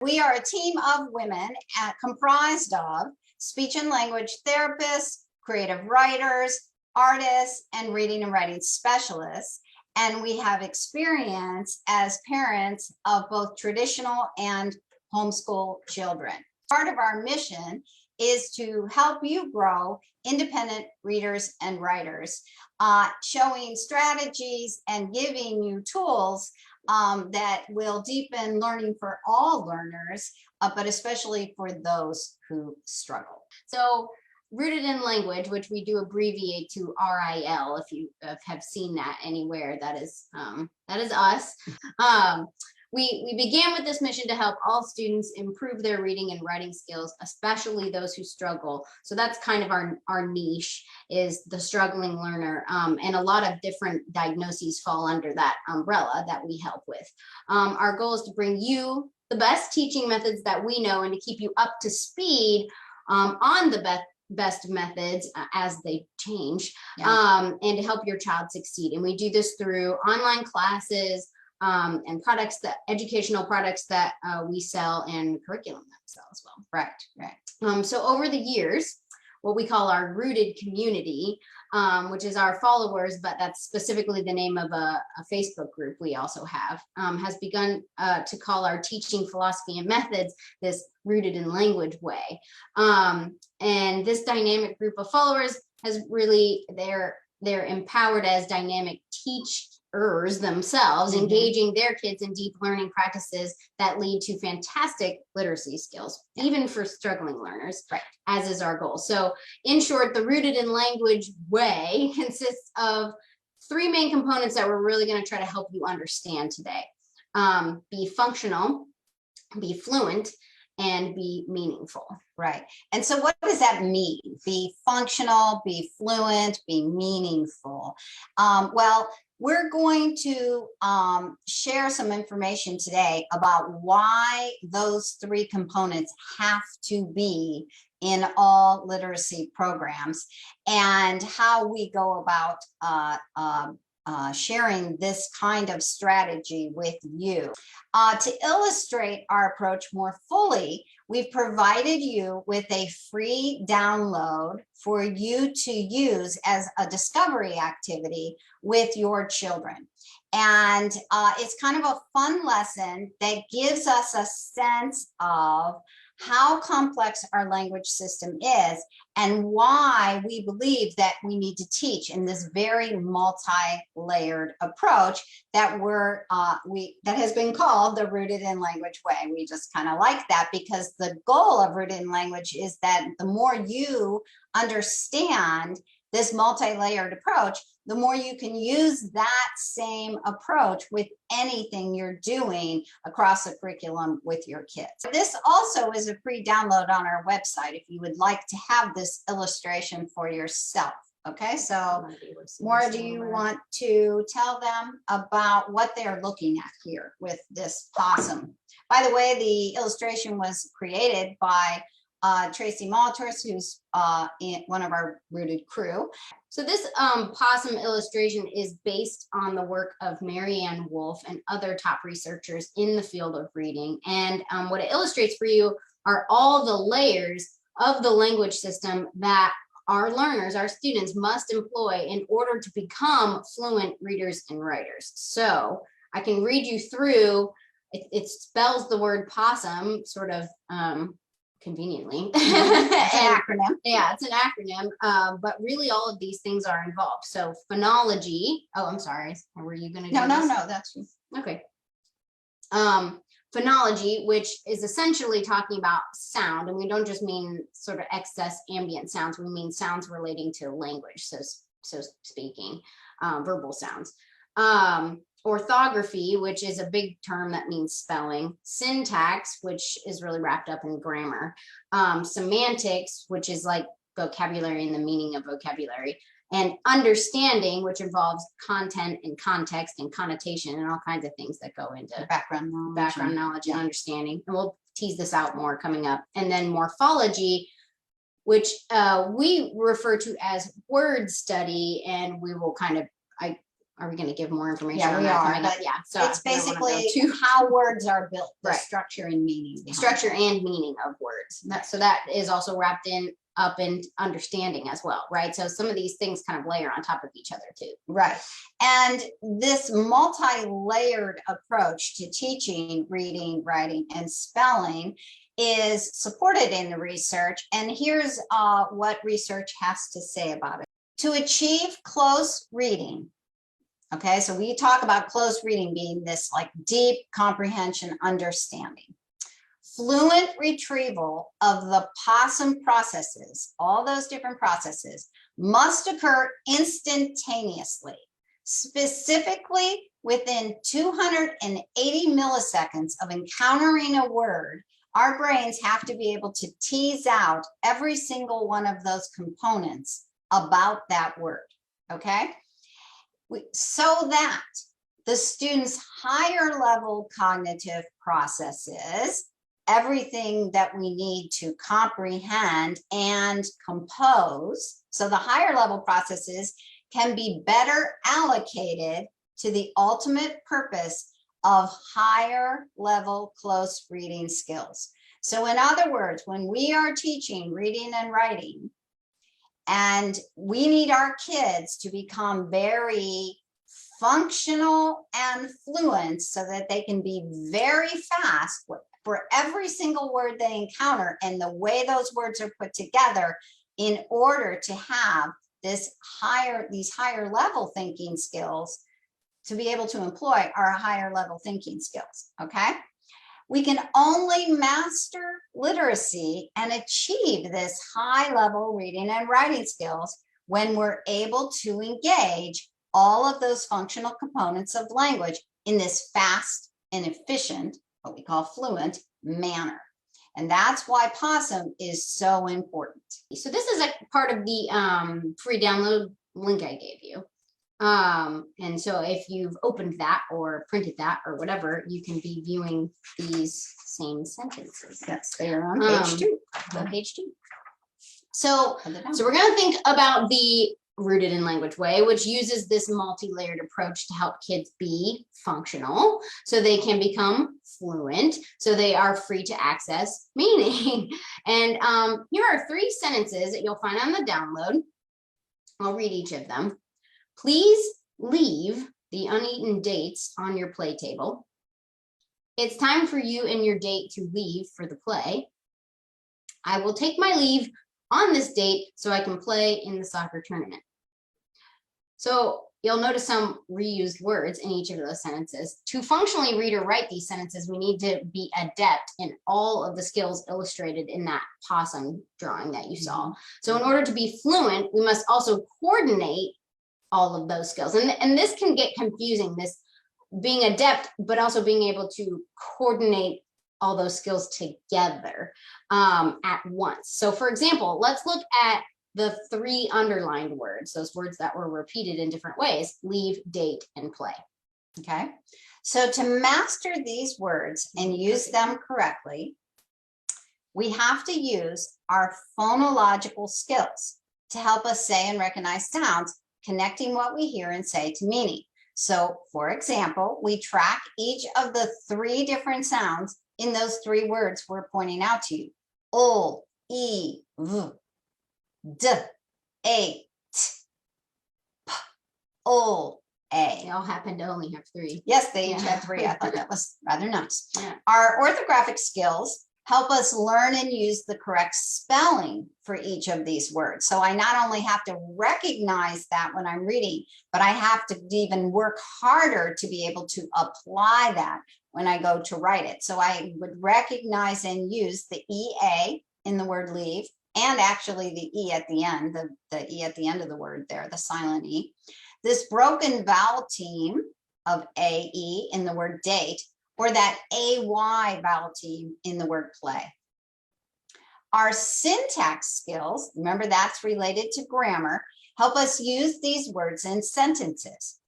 We are a team of women comprised of speech and language therapists, creative writers, artists, and reading and writing specialists. And we have experience as parents of both traditional and homeschool children. Part of our mission is to help you grow independent readers and writers, showing strategies and giving you tools that will deepen learning for all learners, but especially for those who struggle. So rooted in language, which we do abbreviate to RIL, if you have seen that anywhere, that is us. We began with this mission to help all students improve their reading and writing skills, especially those who struggle. So that's kind of our niche, is the struggling learner. And a lot of different diagnoses fall under that umbrella that we help with. Our goal is to bring you the best teaching methods that we know and to keep you up to speed on the best methods as they change, and to help your child succeed. And we do this through online classes, and educational products that we sell, and curriculum that we sell as well. Right. So over the years, what we call our rooted community, which is our followers, but that's specifically the name of a Facebook group we also have, has begun to call our teaching philosophy and methods this rooted in language way. And this dynamic group of followers has really, they're empowered as dynamic teachers themselves, engaging their kids in deep learning practices that lead to fantastic literacy skills, even for struggling learners, as is our goal. So in short, the rooted in language way consists of three main components that we're really going to try to help you understand today. Be functional, be fluent, and be meaningful. Right. And so what does that mean? Be functional, be fluent, be meaningful. Well, we're going to share some information today about why those three components have to be in all literacy programs, and how we go about sharing this kind of strategy with you. To illustrate our approach more fully, we've provided you with a free download for you to use as a discovery activity with your children. And it's kind of a fun lesson that gives us a sense of how complex our language system is and why we believe that we need to teach in this very multi-layered approach that that has been called the rooted in language way. We just kind of like that, because the goal of rooted in language is that the more you understand this multi-layered approach, the more you can use that same approach with anything you're doing across the curriculum with your kids. This also is a free download on our website if you would like to have this illustration for yourself. Okay, so Moira, do you want to tell them about what they're looking at here with this POSSUM? By the way, the illustration was created by Tracy Malters, who's one of our rooted crew. So this POSSUM illustration is based on the work of Marianne Wolf and other top researchers in the field of reading. And what it illustrates for you are all the layers of the language system that our learners, our students, must employ in order to become fluent readers and writers. So I can read you through, it spells the word POSSUM sort of conveniently. It's an acronym. Yeah, it's an acronym, but really all of these things are involved. So phonology, oh, I'm sorry, were you gonna do this? No, that's you. Okay. Phonology, which is essentially talking about sound, and we don't just mean sort of excess ambient sounds, we mean sounds relating to language, so speaking, verbal sounds. Orthography, which is a big term that means spelling. Syntax, which is really wrapped up in grammar. Semantics, which is like vocabulary and the meaning of vocabulary. And understanding, which involves content and context and connotation and all kinds of things that go into background knowledge and understanding. And we'll tease this out more coming up. And then morphology, which we refer to as word study, and we will kind of, are we going to give more information? Yeah, on we that are, coming up? but Yeah, so it's I don't wanna go basically too how words are built, the Right. structure and meaning. behind structure it. and meaning of words. So that is also wrapped up in understanding as well, right? So some of these things kind of layer on top of each other too. Right. And this multi-layered approach to teaching reading, writing, and spelling is supported in the research. And here's what research has to say about it. To achieve close reading, okay, so we talk about close reading being this like deep comprehension understanding. Fluent retrieval of the POSSUM processes, all those different processes, must occur instantaneously, specifically within 280 milliseconds of encountering a word. Our brains have to be able to tease out every single one of those components about that word, okay? So that the students' higher level cognitive processes, everything that we need to comprehend and compose, so the higher level processes can be better allocated to the ultimate purpose of higher level close reading skills. So in other words, when we are teaching reading and writing, and we need our kids to become very functional and fluent so that they can be very fast for every single word they encounter and the way those words are put together in order to have these higher level thinking skills, to be able to employ our higher level thinking skills, okay? We can only master literacy and achieve this high level reading and writing skills when we're able to engage all of those functional components of language in this fast and efficient, what we call fluent manner. And that's why POSSUM is so important. So this is a part of the free download link I gave you. And so if you've opened that or printed that or whatever, you can be viewing these same sentences. Yes, they are on page 2. On page 2. So we're going to think about the Rooted in Language Way, which uses this multi-layered approach to help kids be functional so they can become fluent, so they are free to access meaning. And here are 3 sentences that you'll find on the download. I'll read each of them. Please leave the uneaten dates on your play table. It's time for you and your date to leave for the play. I will take my leave on this date so I can play in the soccer tournament. So you'll notice some reused words in each of those sentences. To functionally read or write these sentences, we need to be adept in all of the skills illustrated in that POSSUM drawing that you saw. So in order to be fluent, we must also coordinate all of those skills. And this can get confusing, this being adept, but also being able to coordinate all those skills together at once. So for example, let's look at the 3 underlined words, those words that were repeated in different ways: leave, date, and play. Okay, so to master these words and use them correctly, we have to use our phonological skills to help us say and recognize sounds, connecting what we hear and say to meaning. So for example, we track each of the 3 different sounds in those 3 words we're pointing out to you. O, E, V, D, A, T, P, O, A. They all happen to only have 3. Yes, they each had 3. I thought that was rather nice. Yeah. Our orthographic skills help us learn and use the correct spelling for each of these words. So I not only have to recognize that when I'm reading, but I have to even work harder to be able to apply that when I go to write it. So I would recognize and use the EA in the word leave, and actually the E at the end, the E at the end of the word there, the silent E. This broken vowel team of AE in the word date, or that AY vowel team in the word play. Our syntax skills, remember that's related to grammar, help us use these words in sentences.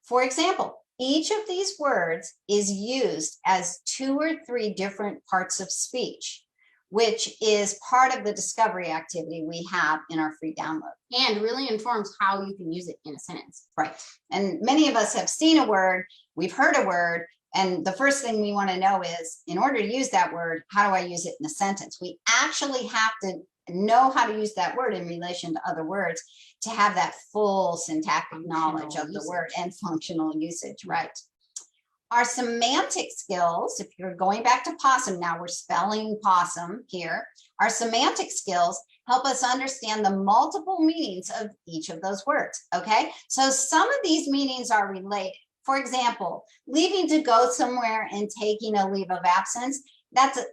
For example, each of these words is used as 2 or 3 different parts of speech. which is part of the discovery activity we have in our free download. And really informs how you can use it in a sentence. Right. And many of us have seen a word, we've heard a word, and the first thing we want to know is, in order to use that word, how do I use it in a sentence? We actually have to know how to use that word in relation to other words to have that full syntactic knowledge of the word and functional usage, right? Our semantic skills, if you're going back to POSSUM, now we're spelling possum here, our semantic skills help us understand the multiple meanings of each of those words, okay? So some of these meanings are related. For example, leaving to go somewhere and taking a leave of absence,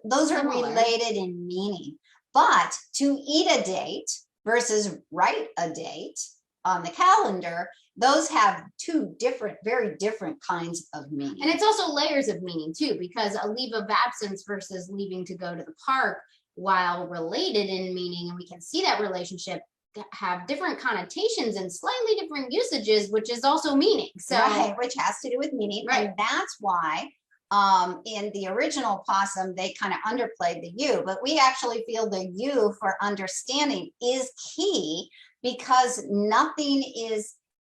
those are related in meaning. But to eat a date versus write a date on the calendar, those have two different, very different kinds of meaning. And it's also layers of meaning too, because a leave of absence versus leaving to go to the park, while related in meaning, and we can see that relationship, have different connotations and slightly different usages, which is also meaning. So, right, which has to do with meaning. Right. And that's why in the original POSSUM, they kind of underplayed the U, but we actually feel the U for understanding is key, because nothing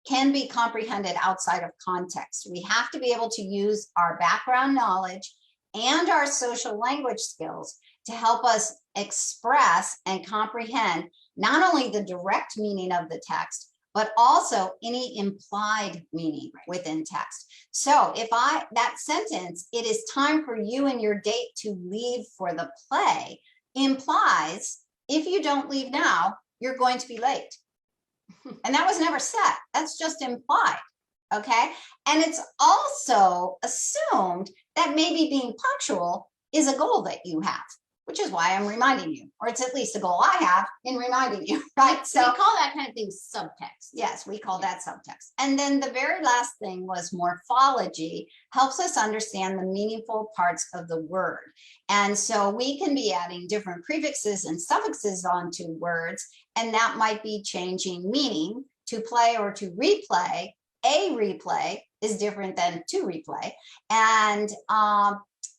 can be comprehended outside of context. We have to be able to use our background knowledge and our social language skills to help us express and comprehend not only the direct meaning of the text, but also any implied meaning within text. So if that sentence, it is time for you and your date to leave for the play, implies if you don't leave now, you're going to be late. And that was never said. That's just implied. Okay. And it's also assumed that maybe being punctual is a goal that you have, which is why I'm reminding you, or it's at least a goal I have in reminding you, right? So we call that kind of thing subtext. Yes, we call that subtext. And then the very last thing was morphology helps us understand the meaningful parts of the word. And so we can be adding different prefixes and suffixes onto words, and that might be changing meaning. To play or to replay, a replay is different than to replay. And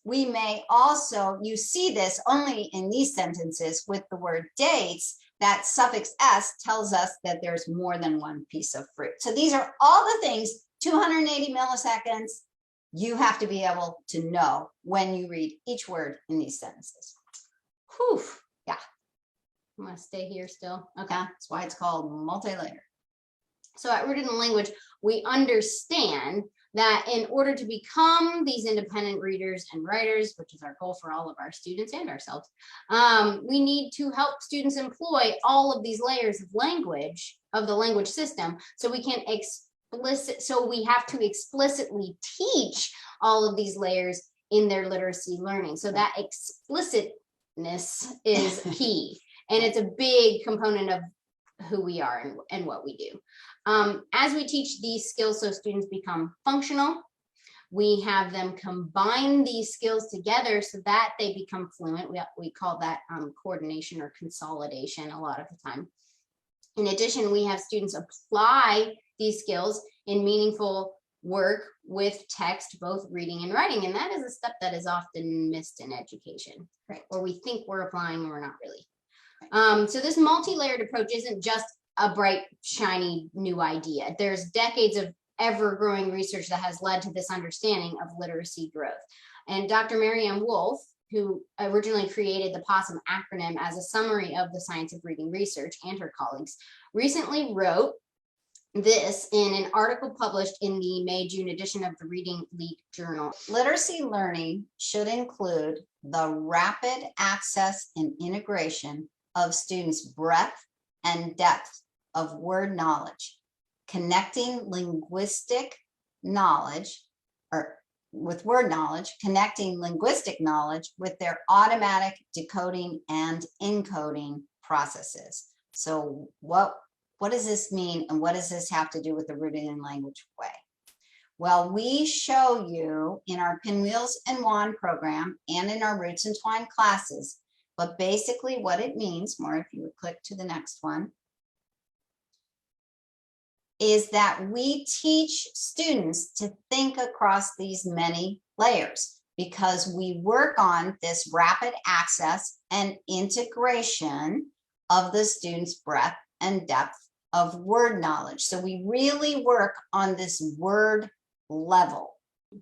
we may also, you see this only in these sentences with the word dates, that suffix s tells us that there's more than one piece of fruit. So these are all the things, 280 milliseconds, you have to be able to know when you read each word in these sentences. Whew, yeah. I'm gonna stay here still. Okay, that's why it's called multi-layer. So at Rooted in Language, we understand that in order to become these independent readers and writers, which is our goal for all of our students and ourselves, we need to help students employ all of these layers of language, of the language system, so we can we have to explicitly teach all of these layers in their literacy learning. So that explicitness is key, and it's a big component of who we are and what we do. As we teach these skills so students become functional, we have them combine these skills together so that they become fluent. We call that coordination or consolidation a lot of the time. In addition, we have students apply these skills in meaningful work with text, both reading and writing. And that is a step that is often missed in education, right? Or we think we're applying and we're not really. So this multi-layered approach isn't just a bright, shiny new idea. There's decades of ever-growing research that has led to this understanding of literacy growth. And Dr. Marianne Wolf, who originally created the POSSUM acronym as a summary of the science of reading research, and her colleagues, recently wrote this in an article published in the May-June edition of the Reading League Journal. Literacy learning should include the rapid access and integration of students' breadth and depth of word knowledge, connecting linguistic knowledge, or with word knowledge, connecting linguistic knowledge with their automatic decoding and encoding processes. So what does this mean, and what does this have to do with the Rooted in Language way? Well, we show you in our Pinwheels and Wand program and in our Roots and Twine classes, but basically what it means, more if you would click to the next one, is that we teach students to think across these many layers. because we work on this rapid access and integration of the student's breadth and depth of word knowledge. So we really work on this word level.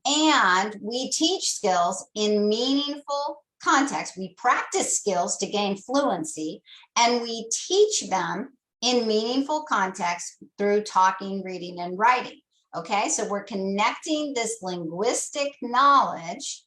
And we teach skills in meaningful context. We practice skills to gain fluency, and we teach them in meaningful context through talking, reading, and writing. Okay, so we're connecting this linguistic knowledge,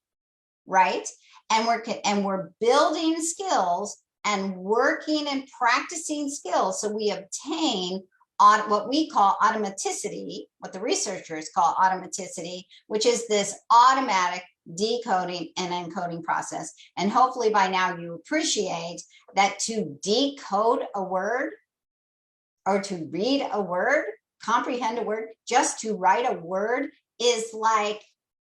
right? And we're building skills and working and practicing skills, so we obtain what we call automaticity, what the researchers call automaticity, which is this automatic decoding and encoding process. And hopefully by now you appreciate that to decode a word or to read a word, comprehend a word, just to write a word is like,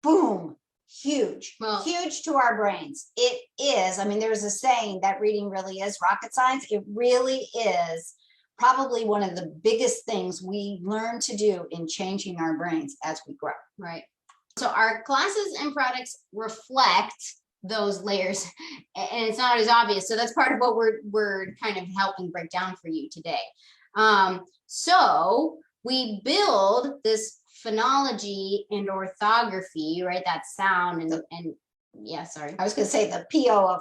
boom, huge, huge to our brains. It is, I mean, there's a saying that reading really is rocket science. It really is probably one of the biggest things we learn to do in changing our brains as we grow. Right. So our classes and products reflect those layers, and it's not as obvious. So that's part of what we're kind of helping break down for you today. So we build this phonology and orthography, right? That sound and yeah, sorry. I was going to say the PO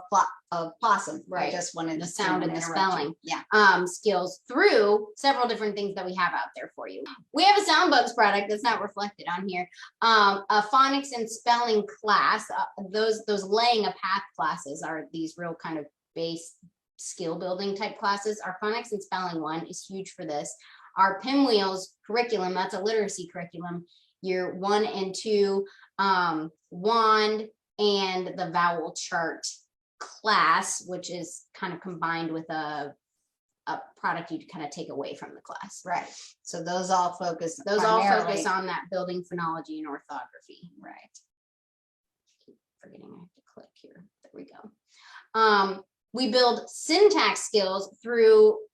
of POSSUM. Right. I just wanted the sound and the spelling. Yeah. Skills through several different things that we have out there for you. We have a sound bugs product that's not reflected on here. A phonics and spelling class. Those laying a path classes are these real kind of base skill building type classes. Our phonics and spelling one is huge for this. Our Pinwheels curriculum, that's a literacy curriculum. Year 1 and 2, WAND and the vowel chart class, which is kind of combined with a product you'd kind of take away from the class. Right. So those all focus on that building phonology and orthography. Right. Keep forgetting I have to click here. There we go. We build syntax skills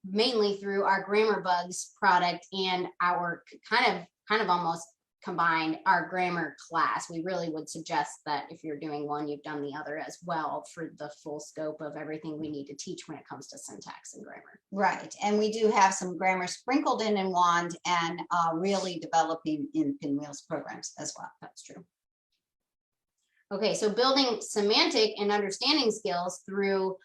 mainly through our Grammar Bugs product and our kind of almost combined our grammar class. We really would suggest that if you're doing one, you've done the other as well for the full scope of everything we need to teach when it comes to syntax and grammar. Right. And we do have some grammar sprinkled in WAND and really developing in Pinwheels programs as well. That's true. Okay, so building semantic and understanding skills through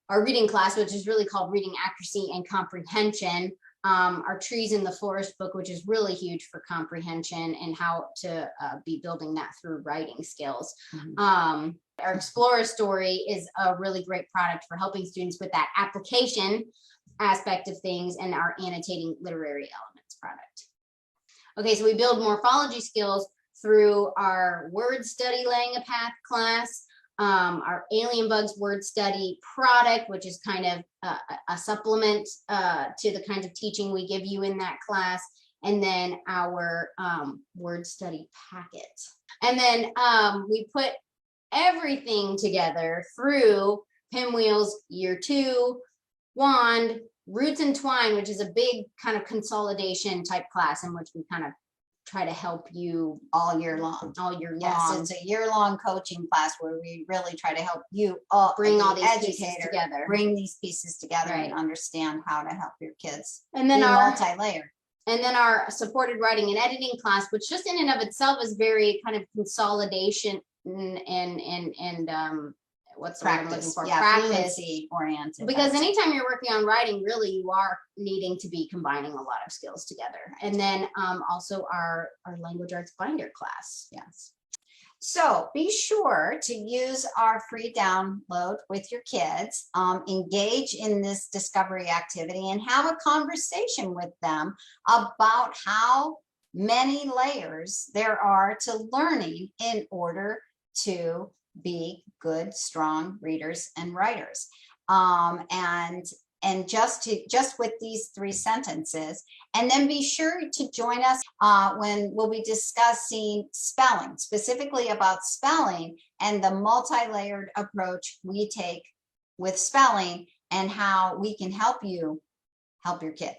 our reading class, which is really called Reading Accuracy and Comprehension. Our Trees in the Forest book, which is really huge for comprehension and how to be building that through writing skills. Mm-hmm. Our Explorer Story is a really great product for helping students with that application aspect of things, and our Annotating Literary Elements product. Okay, so we build morphology skills through our Word Study Laying a Path class, our Alien Bugs word study product, which is kind of a supplement to the kinds of teaching we give you in that class, and then our word study packet. And then we put everything together through Pinwheels Year 2, WAND, Roots and Twine, which is a big kind of consolidation type class in which we kind of try to help you all year long. Yes, it's a year-long coaching class where we really try to help you bring all these pieces together. Bring these pieces together, right, and understand how to help your kids. And then multi-layered. And then our supported writing and editing class, which just in and of itself is very kind of consolidation and what's the practice. word I'm looking for? Yeah, practice oriented. Because anytime you're working on writing, really you are needing to be combining a lot of skills together. And then also our language arts binder class. Yes. So be sure to use our free download with your kids, engage in this discovery activity, and have a conversation with them about how many layers there are to learning in order to be good, strong readers and writers. And just with these 3 sentences, and then be sure to join us when we'll be discussing spelling, specifically about spelling and the multi-layered approach we take with spelling and how we can help you help your kids.